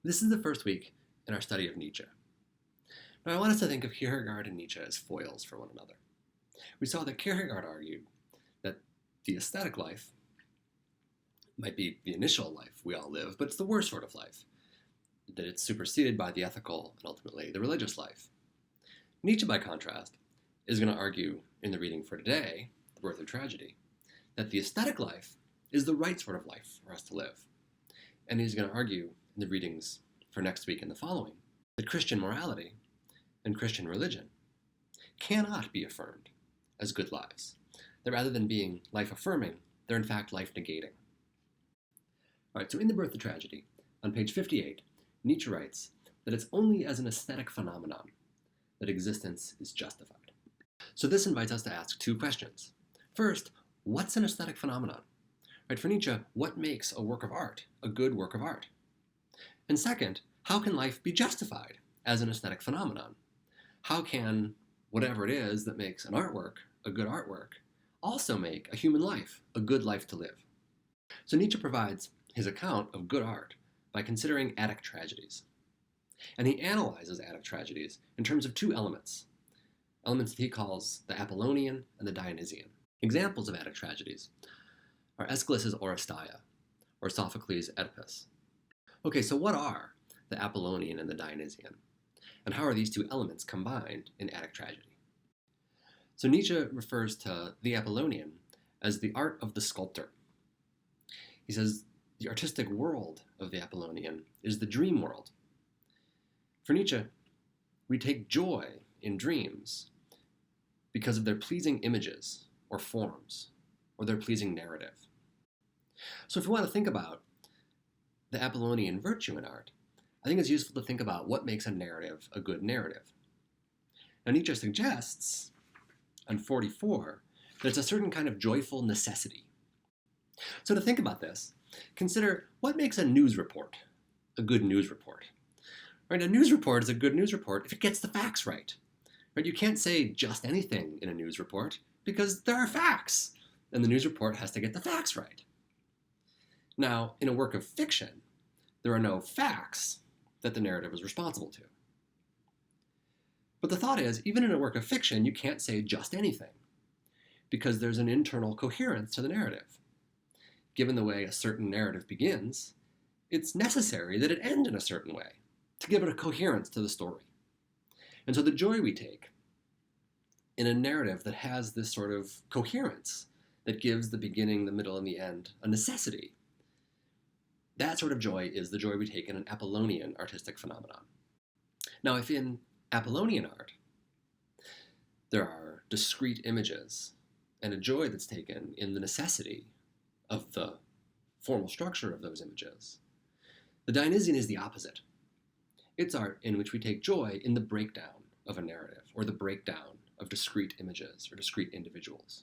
This is the first week in our study of Nietzsche. Now, I want us to think of Kierkegaard and Nietzsche as foils for one another. We saw that Kierkegaard argued that the aesthetic life might be the initial life we all live, but it's the worst sort of life, that it's superseded by the ethical and ultimately the religious life. Nietzsche, by contrast, is going to argue in the reading for today, The Birth of Tragedy, that the aesthetic life is the right sort of life for us to live. And he's going to argue in the readings for next week and the following that Christian morality and Christian religion cannot be affirmed as good lives. That rather than being life-affirming, they're in fact life-negating. All right, so in The Birth of Tragedy, on page 58, Nietzsche writes that it's only as an aesthetic phenomenon that existence is justified. So this invites us to ask two questions. First, what's an aesthetic phenomenon? Right, for Nietzsche, what makes a work of art a good work of art? And second, how can life be justified as an aesthetic phenomenon? How can whatever it is that makes an artwork a good artwork also make a human life a good life to live? So Nietzsche provides his account of good art by considering Attic tragedies. And he analyzes Attic tragedies in terms of two elements that he calls the Apollonian and the Dionysian. Examples of Attic tragedies are Aeschylus's Oresteia, or Sophocles' Oedipus. Okay, so what are the Apollonian and the Dionysian? And how are these two elements combined in Attic tragedy? So Nietzsche refers to the Apollonian as the art of the sculptor. He says the artistic world of the Apollonian is the dream world. For Nietzsche, we take joy in dreams because of their pleasing images or forms, or their pleasing narrative. So if we want to think about the Apollonian virtue in art, I think it's useful to think about what makes a narrative a good narrative. Now Nietzsche suggests, on 44, that it's a certain kind of joyful necessity. So to think about this, consider what makes a news report a good news report. Right, a news report is a good news report if it gets the facts right. Right, you can't say just anything in a news report because there are facts, and the news report has to get the facts right. Now, in a work of fiction, there are no facts that the narrative is responsible to. But the thought is, even in a work of fiction, you can't say just anything, because there's an internal coherence to the narrative. Given the way a certain narrative begins, it's necessary that it end in a certain way to give it a coherence to the story. And so the joy we take in a narrative that has this sort of coherence that gives the beginning, the middle, and the end a necessity, that sort of joy is the joy we take in an Apollonian artistic phenomenon. Now, if in Apollonian art there are discrete images and a joy that's taken in the necessity of the formal structure of those images, the Dionysian is the opposite. It's art in which we take joy in the breakdown of a narrative, or the breakdown of discrete images or discrete individuals.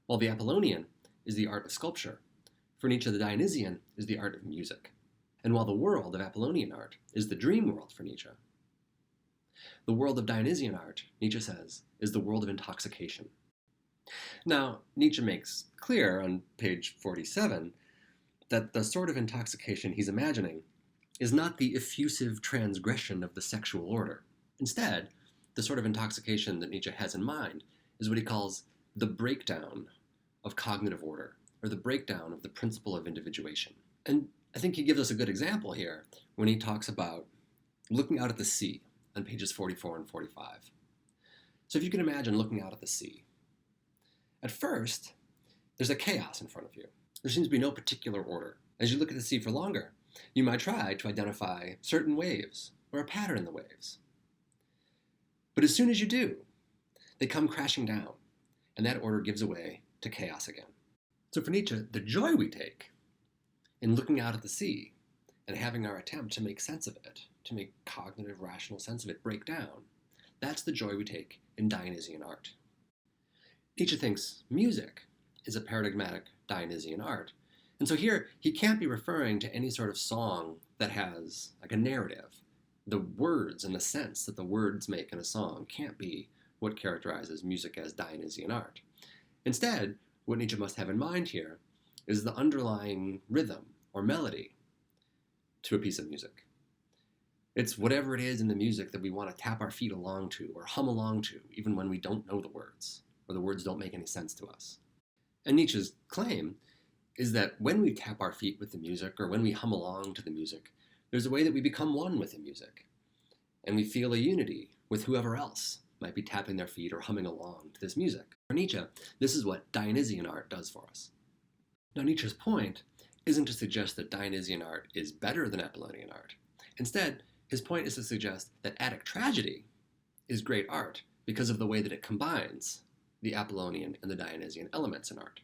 While the Apollonian is the art of sculpture, for Nietzsche the Dionysian is the art of music. And while the world of Apollonian art is the dream world for Nietzsche, the world of Dionysian art, Nietzsche says, is the world of intoxication. Now, Nietzsche makes clear on page 47 that the sort of intoxication he's imagining is not the effusive transgression of the sexual order. Instead, the sort of intoxication that Nietzsche has in mind is what he calls the breakdown of cognitive order, or the breakdown of the principle of individuation. And I think he gives us a good example here when he talks about looking out at the sea on pages 44 and 45. So if you can imagine looking out at the sea, at first, there's a chaos in front of you. There seems to be no particular order. As you look at the sea for longer, you might try to identify certain waves or a pattern in the waves. But as soon as you do, they come crashing down, and that order gives way to chaos again. So for Nietzsche, the joy we take in looking out at the sea and having our attempt to make sense of it, to make cognitive, rational sense of it break down, that's the joy we take in Dionysian art. Nietzsche thinks music is a paradigmatic Dionysian art. And so here, he can't be referring to any sort of song that has like a narrative. The words and the sense that the words make in a song can't be what characterizes music as Dionysian art. Instead, what Nietzsche must have in mind here is the underlying rhythm or melody to a piece of music. It's whatever it is in the music that we want to tap our feet along to or hum along to, even when we don't know the words, or the words don't make any sense to us. And Nietzsche's claim is that when we tap our feet with the music, or when we hum along to the music, there's a way that we become one with the music, and we feel a unity with whoever else might be tapping their feet or humming along to this music. For Nietzsche, this is what Dionysian art does for us. Now, Nietzsche's point isn't to suggest that Dionysian art is better than Apollonian art. Instead, his point is to suggest that Attic tragedy is great art because of the way that it combines the Apollonian and the Dionysian elements in art.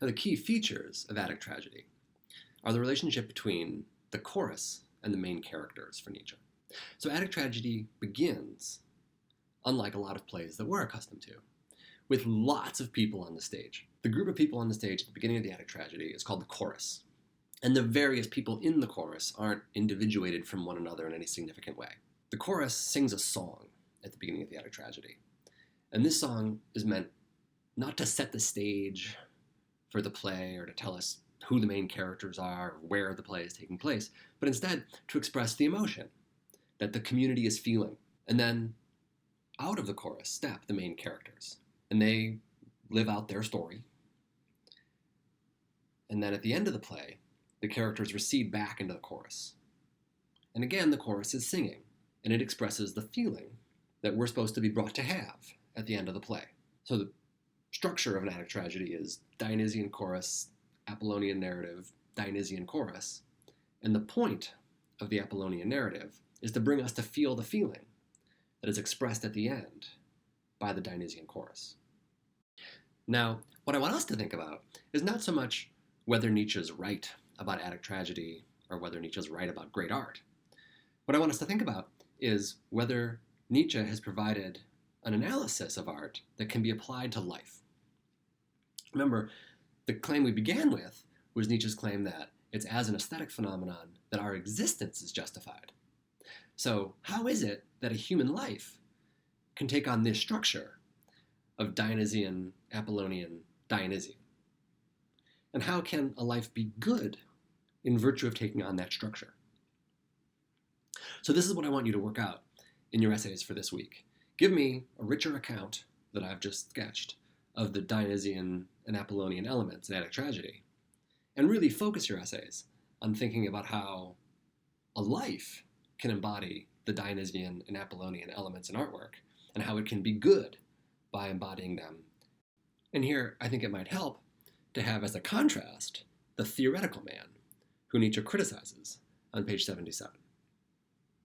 Now, the key features of Attic tragedy are the relationship between the chorus and the main characters for Nietzsche. So Attic tragedy begins, unlike a lot of plays that we're accustomed to, with lots of people on the stage. The group of people on the stage at the beginning of the Attic tragedy is called the chorus. And the various people in the chorus aren't individuated from one another in any significant way. The chorus sings a song at the beginning of the Attic tragedy. And this song is meant not to set the stage for the play or to tell us who the main characters are, or where the play is taking place, but instead to express the emotion that the community is feeling. And then out of the chorus step the main characters, and they live out their story. And then at the end of the play, the characters recede back into the chorus. And again, the chorus is singing, and it expresses the feeling that we're supposed to be brought to have at the end of the play. So the structure of an Attic tragedy is Dionysian chorus, Apollonian narrative, Dionysian chorus, and the point of the Apollonian narrative is to bring us to feel the feeling that is expressed at the end by the Dionysian chorus. Now, what I want us to think about is not so much whether Nietzsche's right about Attic tragedy or whether Nietzsche's right about great art. What I want us to think about is whether Nietzsche has provided an analysis of art that can be applied to life. Remember, the claim we began with was Nietzsche's claim that it's as an aesthetic phenomenon that our existence is justified. So how is it that a human life can take on this structure of Dionysian, Apollonian, Dionysian? And how can a life be good in virtue of taking on that structure? So this is what I want you to work out in your essays for this week. Give me a richer account that I've just sketched of the Dionysian and Apollonian elements in Attic tragedy, and really focus your essays on thinking about how a life can embody the Dionysian and Apollonian elements in artwork, and how it can be good by embodying them. And here, I think it might help to have as a contrast the theoretical man, who Nietzsche criticizes on page 77.